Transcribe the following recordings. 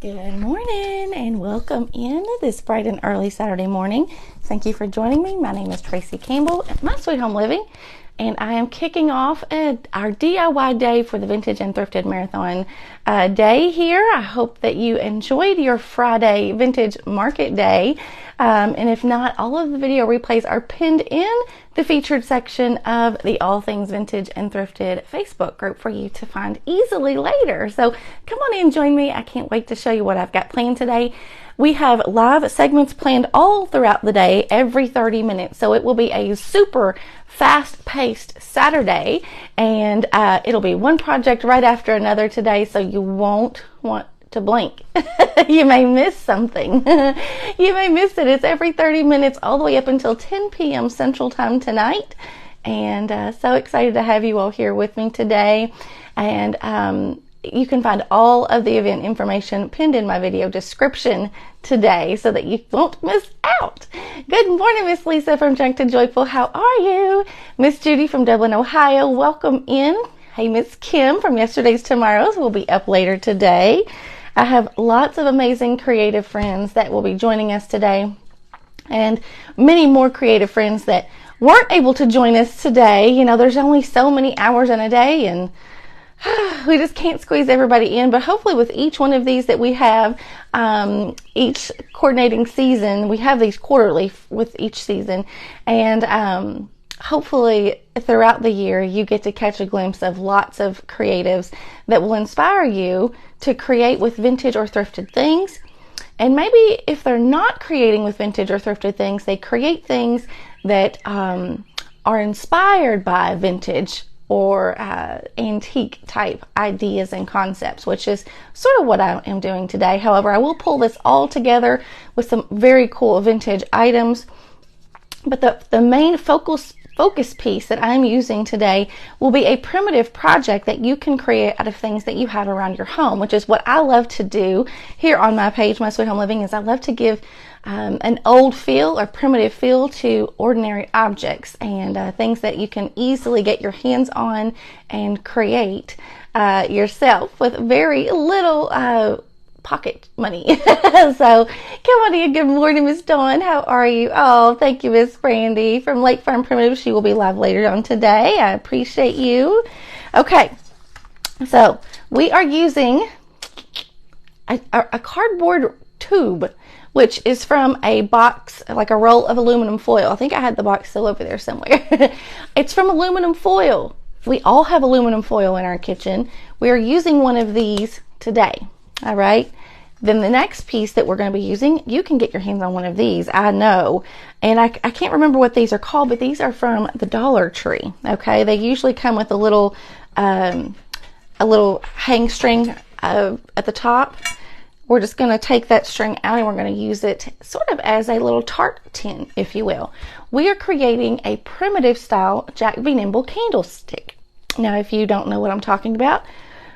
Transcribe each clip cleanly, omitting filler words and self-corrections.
Good morning and welcome in this bright and early Saturday morning. Thank you for joining me. My name is Tracy Campbell at My Sweet Home Living, and I am kicking off our DIY day for the Vintage and Thrifted Marathon day here. I hope that you enjoyed your Friday Vintage Market Day. And if not, all of the video replays are pinned in the featured section of the All Things Vintage and Thrifted Facebook group for you to find easily later. So come on in and join me. I can't wait to show you what I've got planned today. We have live segments planned all throughout the day, every 30 minutes. So it will be a super fast-paced Saturday, and it'll be one project right after another today, so you won't want to blink. You may miss something. You may miss it. It's every 30 minutes all the way up until 10 p.m. Central Time tonight. And so excited to have you all here with me today. And you can find all of the event information pinned in my video description today so that you won't miss out. Good morning, Miss Lisa from Junk to Joyful. How are you? Miss Judy from Dublin, Ohio. Welcome in. Hey, Miss Kim from Yesterday's Tomorrows will be up later today. I have lots of amazing creative friends that will be joining us today, and many more creative friends that weren't able to join us today. You know, there's only so many hours in a day, and we just can't squeeze everybody in. But hopefully with each one of these that we have, each coordinating season, we have these quarterly with each season, and hopefully throughout the year you get to catch a glimpse of lots of creatives that will inspire you to create with vintage or thrifted things. And maybe if they're not creating with vintage or thrifted things, they create things that are inspired by vintage or antique type ideas and concepts, which is sort of what I am doing today. However, I will pull this all together with some very cool vintage items. But the main focus piece that I'm using today will be a primitive project that you can create out of things that you have around your home, which is what I love to do here on my page, My Sweet Home Living, is I love to give an old feel or primitive feel to ordinary objects and things that you can easily get your hands on and create yourself with very little pocket money. So come on in. Good morning, Miss Dawn. How are you? Oh, thank you, Miss Brandy from Lake Farm Primitive. She will be live later on today. I appreciate you. Okay, so we are using a cardboard tube, which is from a box, like a roll of aluminum foil. I think I had the box still over there somewhere. It's from aluminum foil. We all have aluminum foil in our kitchen. We are using one of these today. All right. Then the next piece that we're going to be using, you can get your hands on one of these, I know. And I can't remember what these are called, but these are from the Dollar Tree. Okay. They usually come with a little hang string at the top. We're just going to take that string out and we're going to use it sort of as a little tart tin, if you will. We are creating a primitive style Jack-Be-Nimble candlestick. Now, if you don't know what I'm talking about,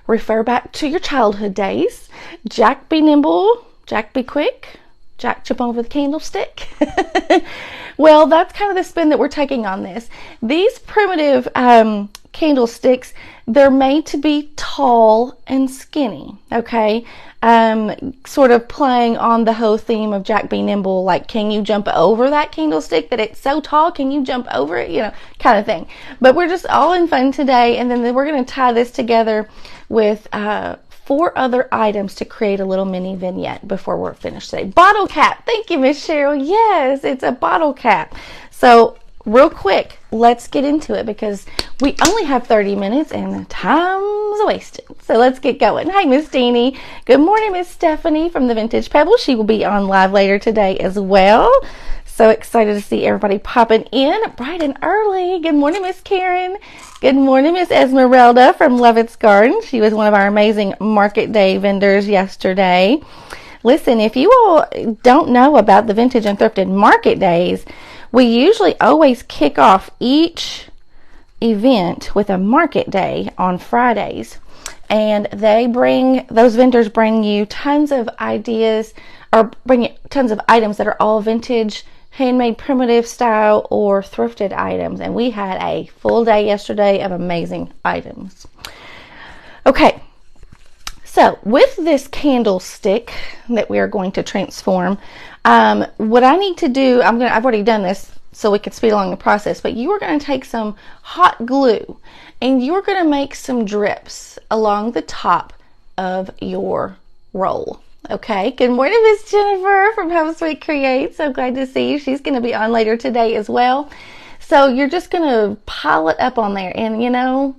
refer back to your childhood days. Jack-Be-Nimble, Jack-Be-Quick, Jack jump over the candlestick. Well, that's kind of the spin that we're taking on this. These primitive candlesticks, they're made to be tall and skinny, okay? Sort of playing on the whole theme of Jack-Be-Nimble, like, can you jump over that candlestick that it's so tall? Can you jump over it? You know, kind of thing. But we're just all in fun today, and then we're going to tie this together with 4 other items to create a little mini vignette before we're finished today. Bottle cap. Thank you, Miss Cheryl. Yes, it's a bottle cap. So real quick, let's get into it because we only have 30 minutes and time's wasted. So let's get going. Hi, Miss Deanie. Good morning, Miss Stephanie from the Vintage Pebble. She will be on live later today as well. So excited to see everybody popping in bright and early. Good morning, Miss Karen. Good morning, Miss Esmeralda from Lovett's Garden. She was one of our amazing market day vendors yesterday. Listen, if you all don't know about the Vintage and Thrifted Market Days, we usually always kick off each event with a market day on Fridays. And those vendors bring you tons of ideas or bring you tons of items that are all vintage, handmade, primitive style, or thrifted items. And we had a full day yesterday of amazing items. Okay, So with this candlestick that we are going to transform, what I need to do, I've already done this so we can speed along the process, but you are going to take some hot glue and you're going to make some drips along the top of your roll. Okay, good morning, Miss Jennifer from Home Sweet Create. So glad to see you. She's going to be on later today as well. So you're just going to pile it up on there, and you know,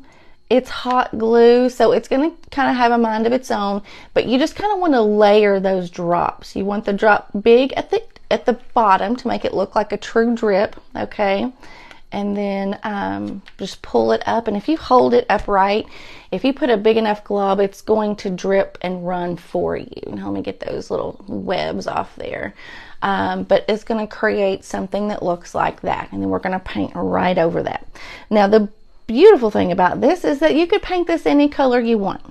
it's hot glue, so it's going to kind of have a mind of its own, but you just kind of want to layer those drops. You want the drop big at the bottom to make it look like a true drip, okay? And then just pull it up, and if you hold it upright, if you put a big enough glob, it's going to drip and run for you. Now, let me get those little webs off there. But it's going to create something that looks like that, and then we're going to paint right over that. Now, the beautiful thing about this is that you could paint this any color you want.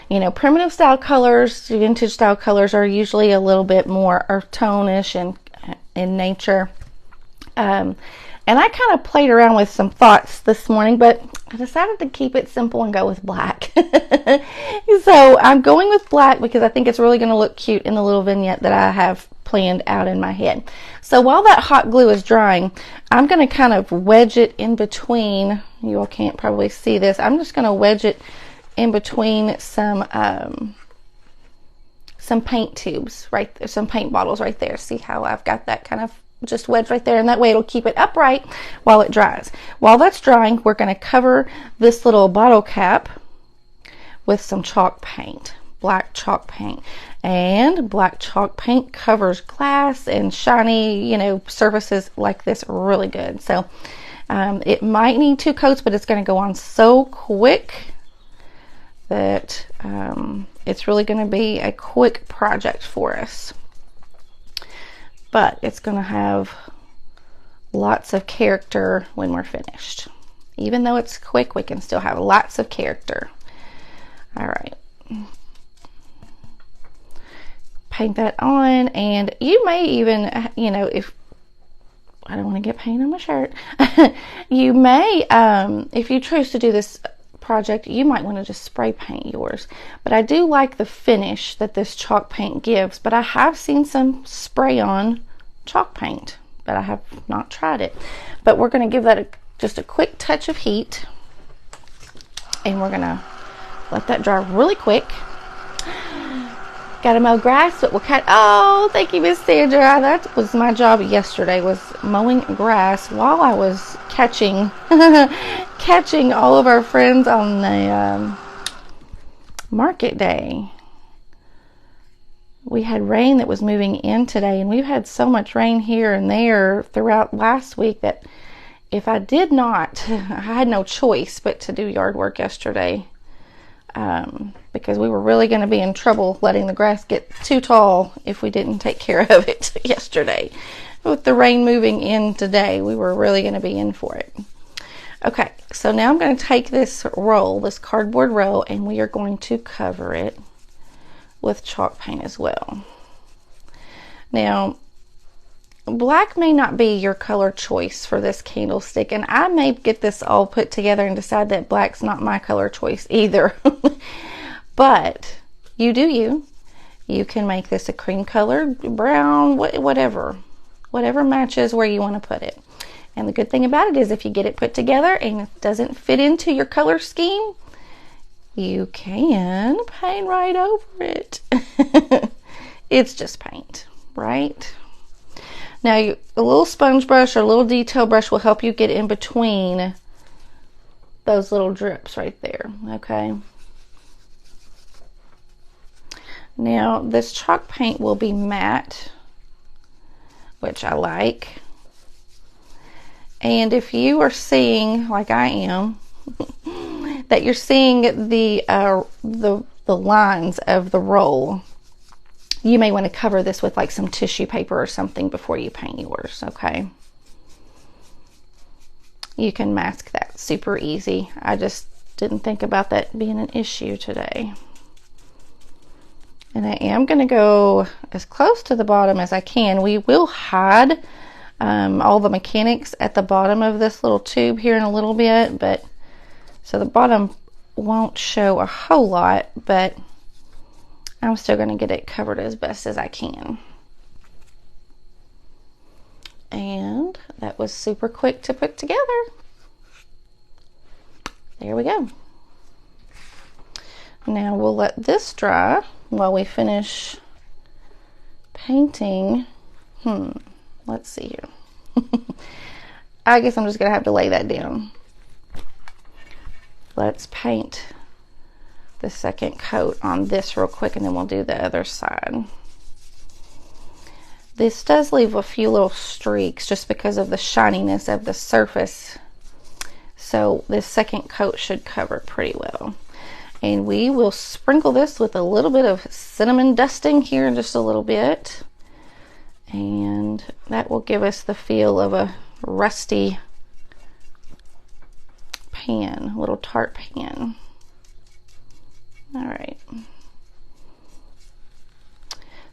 You know, primitive style colors, vintage style colors are usually a little bit more earth tone-ish in nature. And I kind of played around with some thoughts this morning, but I decided to keep it simple and go with black. So I'm going with black because I think it's really going to look cute in the little vignette that I have planned out in my head. So while that hot glue is drying, I'm going to kind of wedge it in between. You all can't probably see this. I'm just going to wedge it in between some paint tubes right there, some paint bottles right there. See how I've got that kind of just wedged right there, and that way it'll keep it upright while it dries. While that's drying, we're going to cover this little bottle cap with some chalk paint, black chalk paint. And black chalk paint covers glass and shiny, you know, surfaces like this really good. So it might need 2 coats, but it's going to go on so quick that it's really going to be a quick project for us. But it's going to have lots of character when we're finished. Even though it's quick, we can still have lots of character. All right. Paint that on, and you may even, you know, if I don't want to get paint on my shirt, you may, if you choose to do this project, you might want to just spray paint yours. But I do like the finish that this chalk paint gives, but I have seen some spray on chalk paint, but I have not tried it. But we're going to give that just a quick touch of heat, and we're going to let that dry really quick. Got to mow grass, but we'll cut. Oh, thank you, Miss Sandra. That was my job yesterday, was mowing grass while I was catching all of our friends on the market day. We had rain that was moving in today, and we've had so much rain here and there throughout last week that if I did not, I had no choice but to do yard work yesterday. Because we were really going to be in trouble letting the grass get too tall if we didn't take care of it yesterday. With the rain moving in today, we were really going to be in for it. Okay, so now I'm going to take this roll, this cardboard roll, and we are going to cover it with chalk paint as well. Now, black may not be your color choice for this candlestick, and I may get this all put together and decide that black's not my color choice either. But you do you. You can make this a cream color, brown, whatever matches where you want to put it. And the good thing about it is if you get it put together and it doesn't fit into your color scheme, you can paint right over it. It's just paint, right? Now, a little sponge brush or a little detail brush will help you get in between those little drips right there, okay? Now, this chalk paint will be matte, which I like. And if you are seeing, like I am, that you're seeing the lines of the roll, you may want to cover this with like some tissue paper or something before you paint yours, okay? You can mask that super easy. I just didn't think about that being an issue today. And I am going to go as close to the bottom as I can. We will hide all the mechanics at the bottom of this little tube here in a little bit, but so the bottom won't show a whole lot, but I'm still going to get it covered as best as I can. And that was super quick to put together. There we go. Now we'll let this dry while we finish painting. Let's see here. I guess I'm just going to have to lay that down. Let's paint the second coat on this real quick, and then we'll do the other side. This does leave a few little streaks just because of the shininess of the surface. So this second coat should cover it pretty well. And we will sprinkle this with a little bit of cinnamon dusting here in just a little bit. And that will give us the feel of a rusty pan, a little tart pan. All right.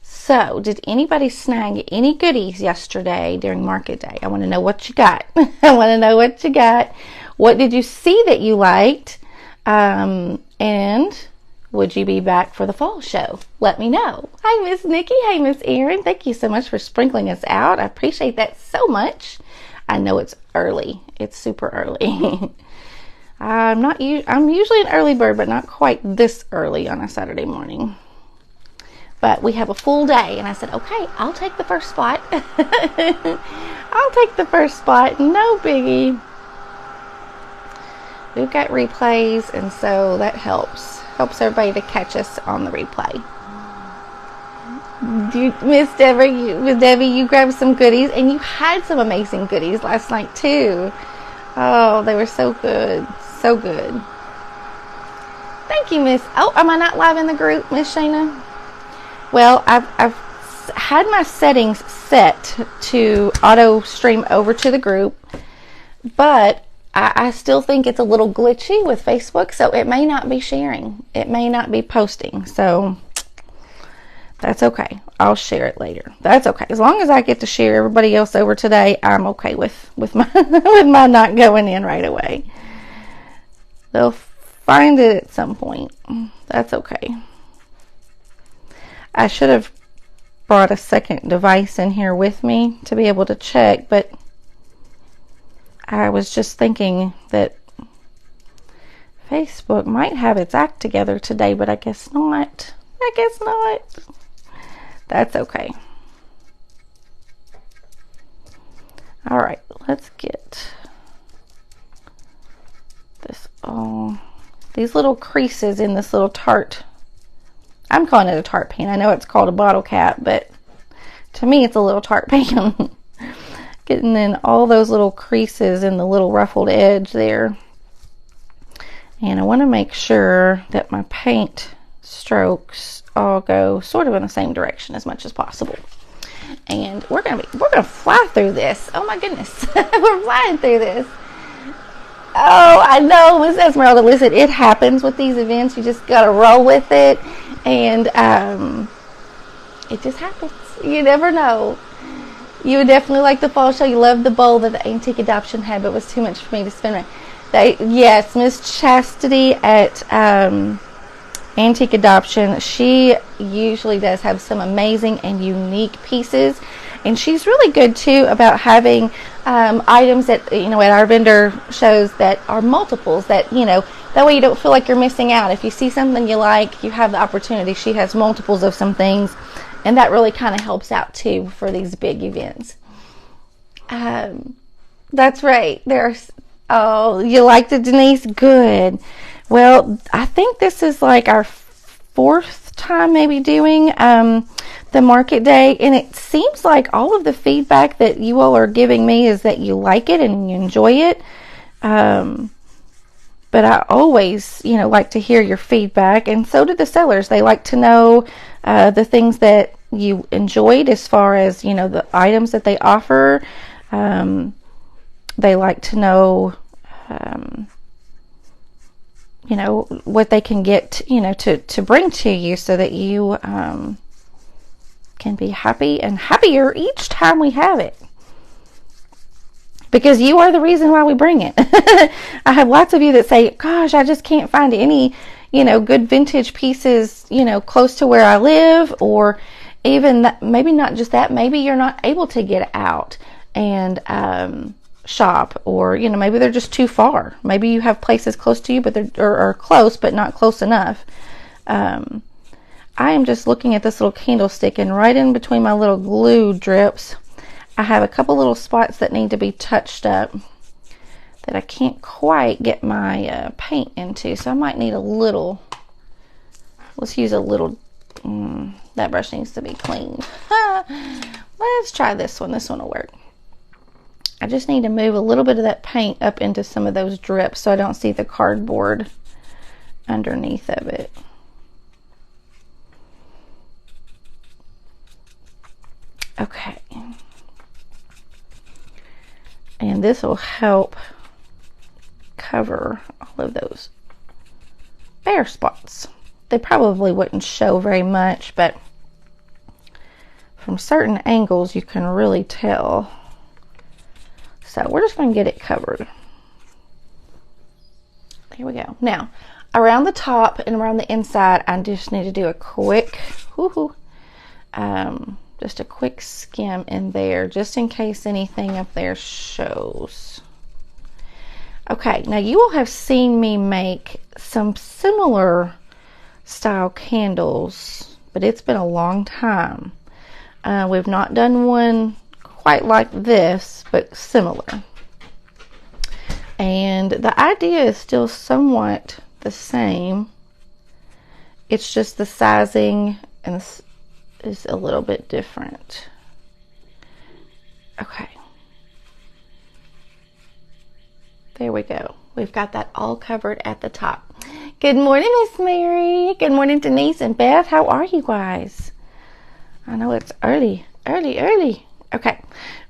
So, did anybody snag any goodies yesterday during market day? I want to know what you got. I want to know what you got. What did you see that you liked? And would you be back for the fall show? Let me know. Hi, Miss Nikki. Hey, Miss Erin. Thank you so much for sprinkling us out. I appreciate that so much. I know it's early. It's super early. I'm usually an early bird, but not quite this early on a Saturday morning. But we have a full day, and I said, okay, I'll take the first spot. I'll take the first spot. No biggie. We've got replays, and so that helps everybody to catch us on the replay. Miss Debbie, you grabbed some goodies, and you had some amazing goodies last night too. Oh, they were so good. So good. Thank you, Miss. Oh, am I not live in the group, Miss Shayna? Well, I've had my settings set to auto stream over to the group, but I still think it's a little glitchy with Facebook, so it may not be sharing. It may not be posting, so that's okay. I'll share it later. That's okay. As long as I get to share everybody else over today, I'm okay with my with my not going in right away. They'll find it at some point. That's okay. I should have brought a second device in here with me to be able to check, but I was just thinking that Facebook might have its act together today, but I guess not. I guess not. That's okay. All right, let's get this all, these little creases in this little tart. I'm calling it a tart pan. I know it's called a bottle cap, but to me it's a little tart pan. Getting in all those little creases in the little ruffled edge there. And I want to make sure that my paint strokes all go sort of in the same direction as much as possible. And we're gonna fly through this. Oh my goodness. We're flying through this. Oh, I know, Miss Esmeralda. Listen, it happens with these events. You just gotta roll with it, and it just happens. You never know. You would definitely like the fall show. You loved the bowl that the Antique Adoption had, but it was too much for me to spend. Yes, Miss Chastity at Antique Adoption. She usually does have some amazing and unique pieces, and she's really good too about having items that, at our vendor shows that are multiples, that that way you don't feel like you're missing out. If you see something you like, you have the opportunity. She has multiples of some things, and that really kind of helps out too for these big events. That's right. Oh, you liked it, Denise? Good. Well, I think this is like our fourth time maybe doing the market day, and it seems like all of the feedback that you all are giving me is that you like it and you enjoy it. But I always, like to hear your feedback, and so do the sellers. They like to know the things that you enjoyed as far as, the items that they offer. They like to know, what they can get, to bring to you so that you can be happy and happier each time we have it. Because you are the reason why we bring it. I have lots of you that say, gosh, I just can't find any, you know, good vintage pieces, you know, close to where I live, or even that, maybe not just that, maybe you're not able to get out and shop, or, you know, maybe they're just too far. Maybe you have places close to you, but they're close, but not close enough. I am just looking at this little candlestick, and right in between my little glue drips, I have a couple little spots that need to be touched up that I can't quite get my paint into, so I might need a little. Let's use a little. That brush needs to be cleaned. Let's try this one. This one will work. I just need to move a little bit of that paint up into some of those drips so I don't see the cardboard underneath of it. Okay. And this will help cover all of those bare spots. They probably wouldn't show very much, but from certain angles you can really tell. So we're just going to get it covered. There we go. Now, around the top and around the inside, I just need to do a quick, just a quick skim in there, just in case anything up there shows. Okay, now you will have seen me make some similar style candles, but it's been a long time. We've not done one quite like this, but similar. And the idea is still somewhat the same. It's just the sizing and is a little bit different. Okay. There we go. We've got that all covered at the top. Good morning, Miss Mary. Good morning, Denise and Beth. How are you guys? I know it's early. Okay,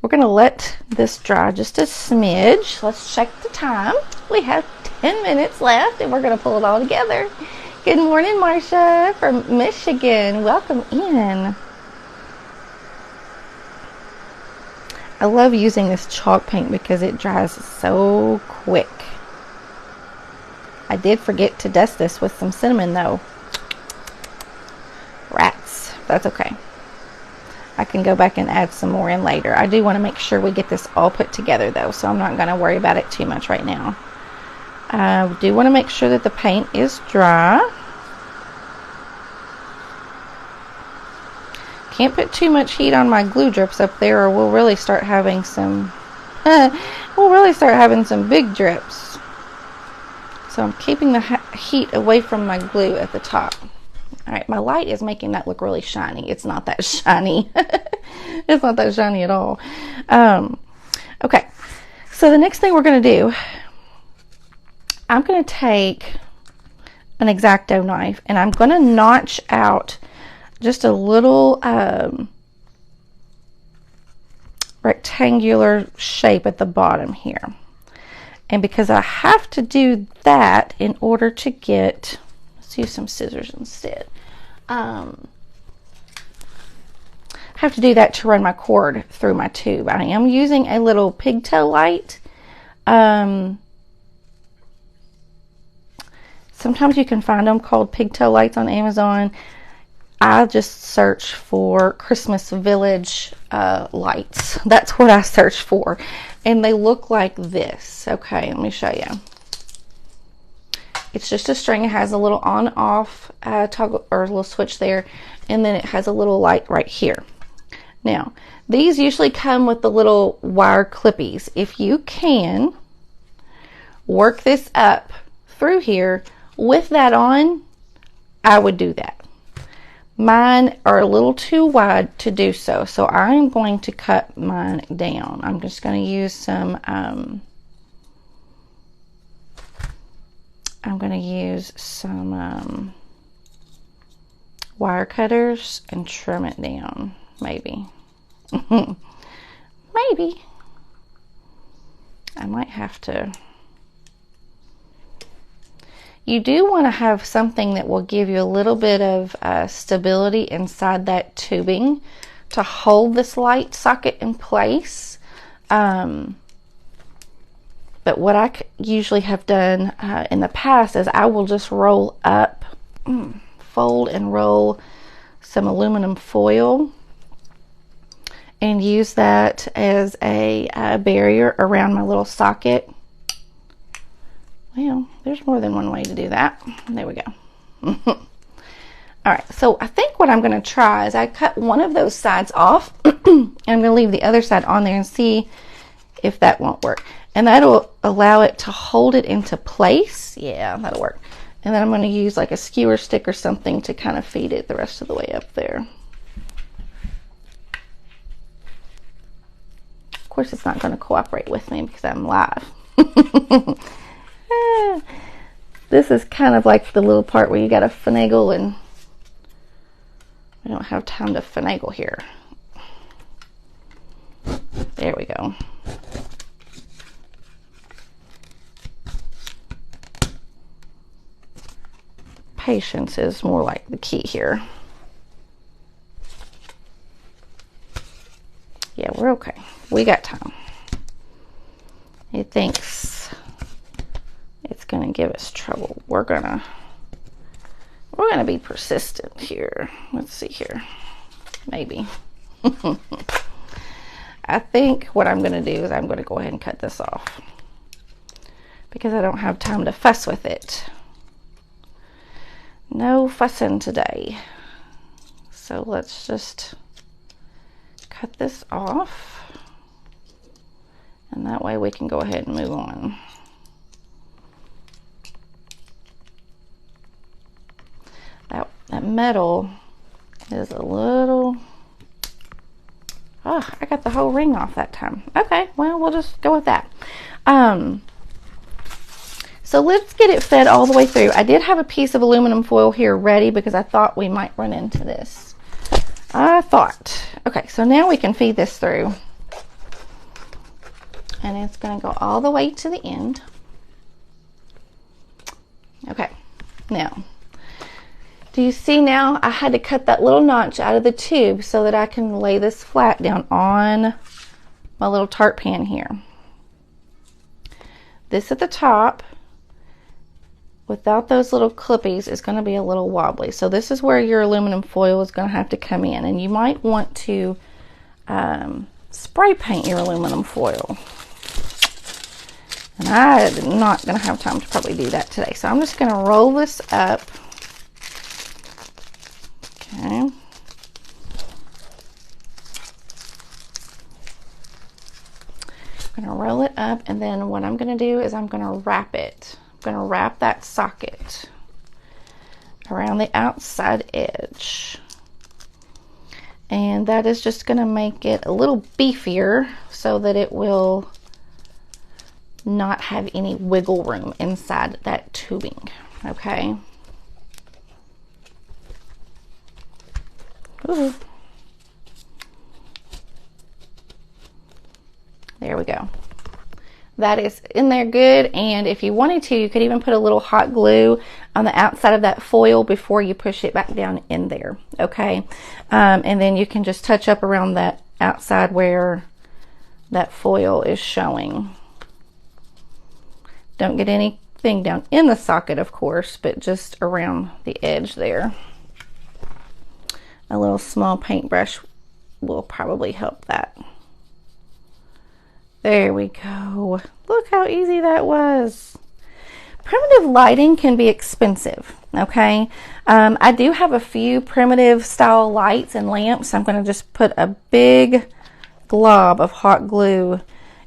we're going to let this dry just a smidge. Let's check the time. We have 10 minutes left, and we're going to pull it all together. Good morning, Marcia from Michigan. Welcome in. I love using this chalk paint because it dries so quick. I did forget to dust this with some cinnamon though. Rats. That's okay. I can go back and add some more in later. I do want to make sure we get this all put together though, so I'm not going to worry about it too much right now. I do want to make sure that the paint is dry. Can't put too much heat on my glue drips up there, or we'll really start having some big drips. So I'm keeping the heat away from my glue at the top. All right, my light is making that look really shiny. It's not that shiny. It's not that shiny at all. Okay, so the next thing we're going to do, I'm going to take an X-Acto knife and I'm going to notch out just a little rectangular shape at the bottom here. And because I have to do that in order to get, let's use some scissors instead. I have to do that to run my cord through my tube. I am using a little pigtail light. Sometimes you can find them called pigtail lights on Amazon. I just search for Christmas Village lights. That's what I search for. And they look like this. Okay, let me show you. It's just a string. It has a little on-off toggle or a little switch there. And then it has a little light right here. Now, these usually come with the little wire clippies. If you can work this up through here with that on, I would do that. Mine are a little too wide to do so, so I'm going to cut mine down. I'm just going to use some, wire cutters and trim it down, maybe. Maybe. I might have to. You do want to have something that will give you a little bit of stability inside that tubing to hold this light socket in place. But what I usually have done in the past is I will just roll up, fold and roll some aluminum foil and use that as a barrier around my little socket. Well, there's more than one way to do that. There we go. All right, so I think what I'm going to try is I cut one of those sides off and I'm going to leave the other side on there and see if that won't work. And that'll allow it to hold it into place. Yeah, that'll work. And then I'm going to use like a skewer stick or something to kind of feed it the rest of the way up there. Of course, it's not going to cooperate with me because I'm live. This is kind of like the little part where you got to finagle, and we don't have time to finagle here. There we go. Patience is more like the key here. Yeah, we're okay. We got time. He thinks it's gonna give us trouble. We're gonna be persistent here. Let's see here. Maybe. I think what I'm gonna do is I'm gonna go ahead and cut this off because I don't have time to fuss with it. No fussing today. So let's just cut this off, and that way we can go ahead and move on. That metal is a little, oh, I got the whole ring off that time. Okay, well, we'll just go with that. So let's get it fed all the way through. I did have a piece of aluminum foil here ready because I thought we might run into this. Okay, so now we can feed this through. And it's going to go all the way to the end. Okay, now, do you see now I had to cut that little notch out of the tube so that I can lay this flat down on my little tart pan here. This at the top, without those little clippies, is going to be a little wobbly. So this is where your aluminum foil is going to have to come in, and you might want to spray paint your aluminum foil. And I'm not going to have time to probably do that today. So I'm just going to roll this up. Okay. I'm going to roll it up, and then what I'm going to do is I'm going to wrap it. I'm going to wrap that socket around the outside edge. And that is just going to make it a little beefier so that it will not have any wiggle room inside that tubing. Okay. Ooh. There we go. That is in there good, and if you wanted to, you could even put a little hot glue on the outside of that foil before you push it back down in there, okay? And then you can just touch up around that outside where that foil is showing. Don't get anything down in the socket, of course, but just around the edge there. A little small paintbrush will probably help that. There we go. Look how easy that was. Primitive lighting can be expensive, okay? I do have a few primitive style lights and lamps. I'm going to just put a big glob of hot glue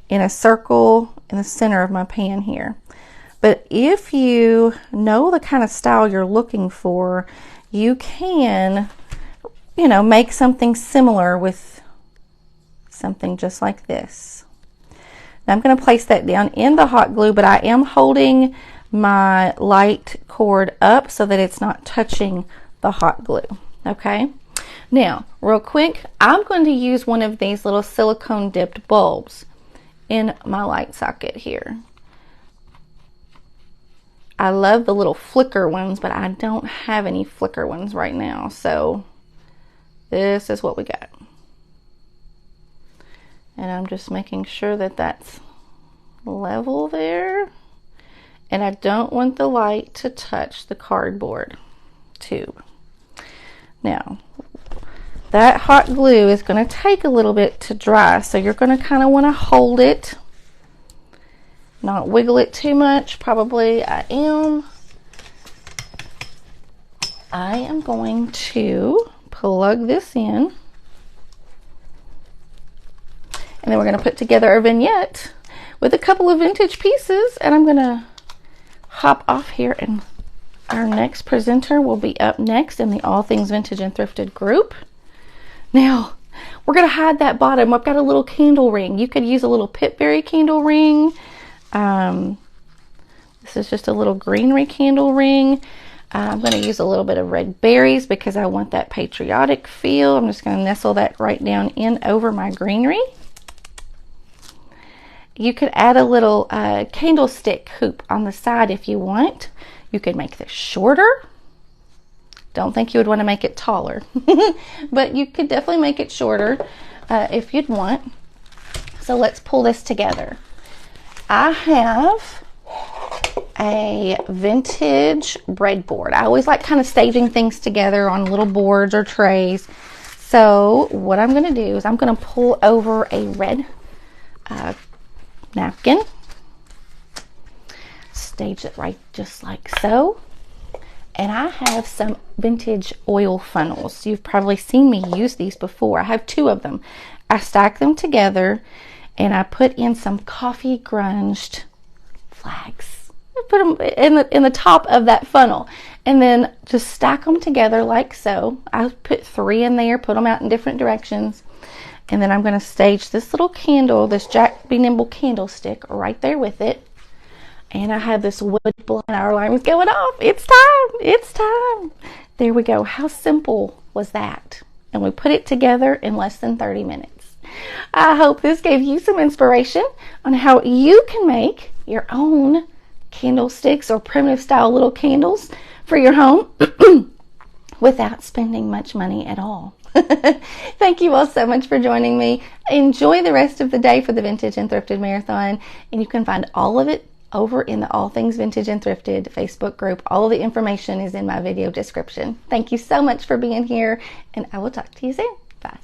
in a circle in the center of my pan here. But if you know the kind of style you're looking for, you can, you know, make something similar with something just like this. Now I'm going to place that down in the hot glue, but I am holding my light cord up so that it's not touching the hot glue. Okay. Now, real quick, I'm going to use one of these little silicone dipped bulbs in my light socket here. I love the little flicker ones, but I don't have any flicker ones right now. So this is what we got. And I'm just making sure that that's level there. And I don't want the light to touch the cardboard tube. Now, that hot glue is going to take a little bit to dry, so you're going to kind of want to hold it, not wiggle it too much. Probably I am going to plug this in, and then we're going to put together a vignette with a couple of vintage pieces, and I'm going to hop off here, and our next presenter will be up next in the All Things Vintage and Thrifted group. Now, we're going to hide that bottom. I've got a little candle ring. You could use a little pitberry candle ring. This is just a little greenery candle ring. I'm going to use a little bit of red berries because I want that patriotic feel. I'm just going to nestle that right down in over my greenery. You could add a little candlestick hoop on the side if you want. You could make this shorter. Don't think you would want to make it taller, but you could definitely make it shorter if you'd want. So let's pull this together. I have a vintage breadboard. I always like kind of staging things together on little boards or trays. So what I'm going to do is I'm going to pull over a red napkin, stage it right just like so. And I have some vintage oil funnels. You've probably seen me use these before. I have 2 of them. I stack them together and I put in some coffee grunged flags. I put them in the top of that funnel and then just stack them together like so. I put 3 in there, put them out in different directions. And then I'm going to stage this little candle, this Jack-Be-Nimble candlestick right there with it. And I have this wood blown, our alarm is going off. It's time. It's time. There we go. How simple was that? And we put it together in less than 30 minutes. I hope this gave you some inspiration on how you can make your own candlesticks or primitive style little candles for your home without spending much money at all. Thank you all so much for joining me. Enjoy the rest of the day for the Vintage and Thrifted Marathon. And you can find all of it over in the All Things Vintage and Thrifted Facebook group. All of the information is in my video description. Thank you so much for being here, and I will talk to you soon. Bye.